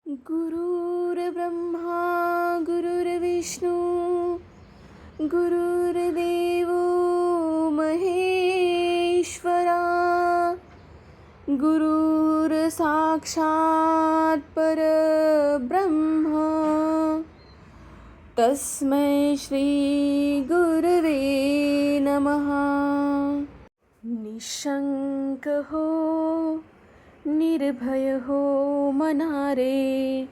गुरुर्ब्रह्मा गुरुर्विष्णू गुरुर्देवो महेश्वरा गुरुर्साक्षात् परब्रह्म तस्मै श्री गुरवे नमः। निशंक हो निर्भय हो मनारे,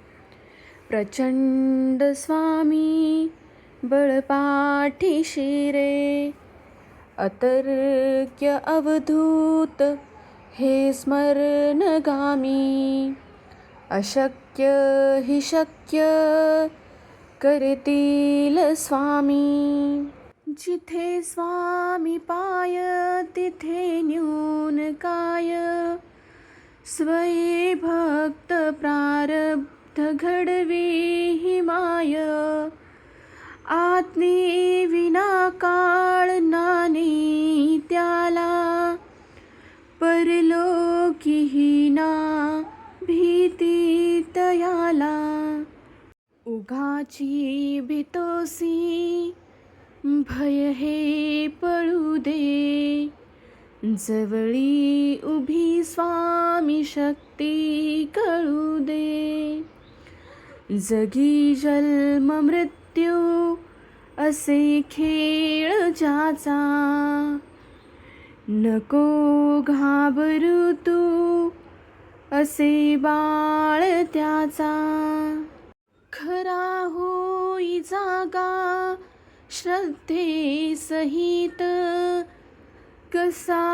प्रचंड स्वामी बळपाठीशी रे। अतर्क्य अवधूत हे स्मरणगामी, अशक्य हि शक्य करतील स्वामी। जिथे स्वामी पाय तिथे न्यून काय, स्वये भक्त प्रारब्ध घडवी ही माय। आत्मे विना काळ नाने त्याला, परलोकी ना भीती तयाला। उगाची भीतोसी भय हे पळू दे, जवळी उभी स्वामी शक्ती कळू दे। जगी जन्म मृत्यू असे खेळ ज्याचा, नको घाबरू तू असे बाळ त्याचा। खरा होई जागा श्रद्धे सहित, कसा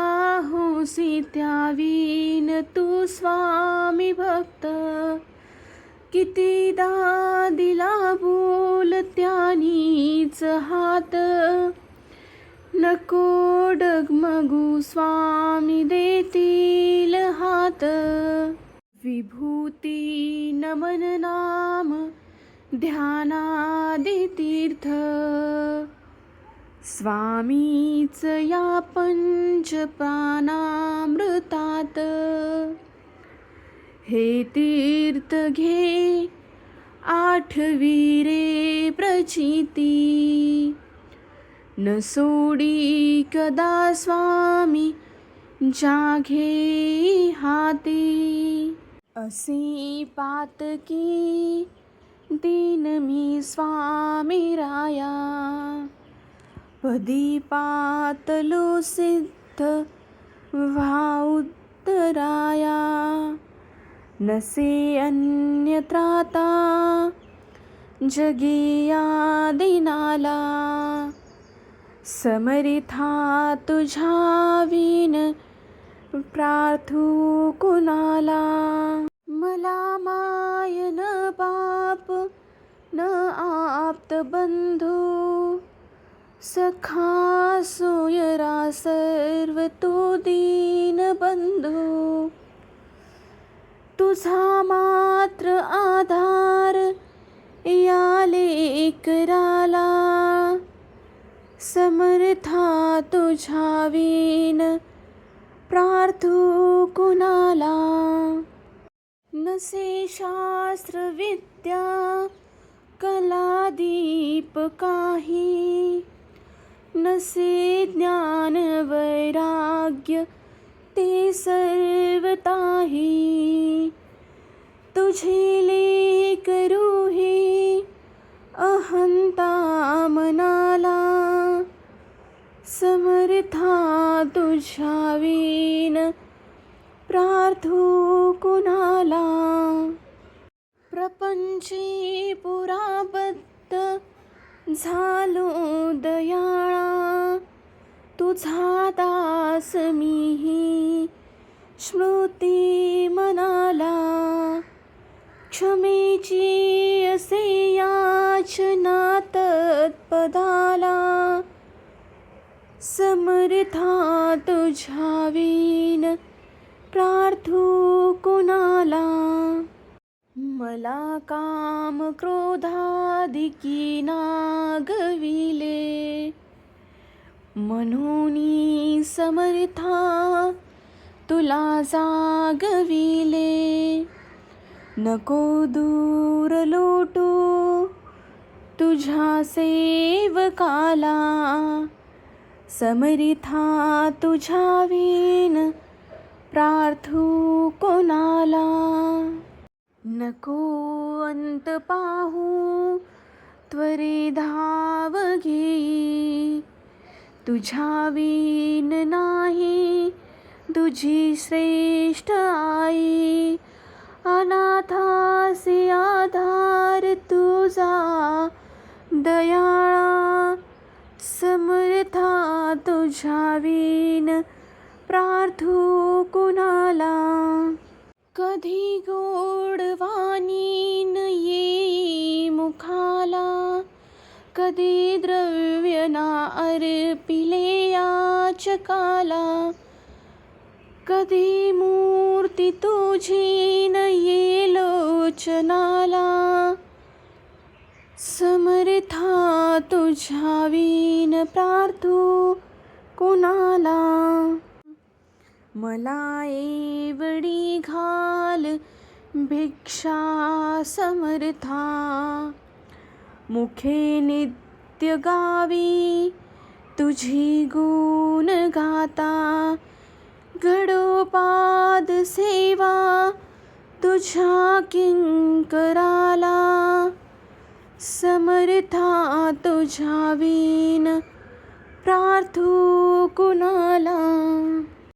होसी त्यावीन तू स्वामी भक्त। कितीदा दिला बोल त्यानीच हात, नको डगमगू स्वामी देतील हात। विभूती नमन नाम ध्यानादि तीर्थ, स्वामीच या पंच प्राणामृतात। हे तीर्थ घे आठवी रे प्रचिती, न सोडी कदा स्वामी जाघे हाती। असी पातकी दीन मी स्वामी राया, पदी पातलो सिद्ध व्हाउत्तराया। नसे अन्य त्राता जगी या दिनाला, समरिथा तुझ्या विन प्रार्थू कुणाला। मला माय न बाप न आप्त बंधू, सखा सोयरा सर्व तो दीन बंधू। तुझा मात्र आधार याले कराला, समर्था तुझ्या विन प्रार्थू कुणाला। नसे शास्त्र विद्या कला दीप काही, नसे ज्ञान वैराग्य ते सर्वताही। तुझे लेकरू हे अहंता मनाला, समर्था तुझ्या विन प्रार्थू कुणाला। प्रपंची पुराबद्ध झालो दयाळा, तुझा दास मीही स्मृती मनाला। क्षमेची असे याचना तत्पदाला, समर्था तुझ्या विन प्रार्थू कुणाला। मला काम क्रोधादिकी नागविले, म्हणूनी समर्था तुला जागविले। नको दूर लोटू तुझ्या सेवकाला, समरिथा तुझ्या विण प्रार्थू कोणाला. नको अंत पाहू त्वरे धाव घेई, तुझ्या विण नाही तुझी श्रेष्ठ आई. अनाथासी आधार तुझा दयाळा, समर्था तुझ्या विण प्रार्थू कुणाला. कधी गोडवाणीन येई मुखाला, कधी द्रव्य ना अर्पिले याचकाला. कधी मूर्ती तुझी न ये लोचनाला, समर्था तुझ्या विण प्रार्थू कुणाला. मला एवढी घाल भिक्षा समर्था, मुखे नित्य गावी तुझी गुण गाता. गडोपाद सेवा तुझ्या किंकराला, समर्था तुझ्या विण प्रार्थू कुणाला.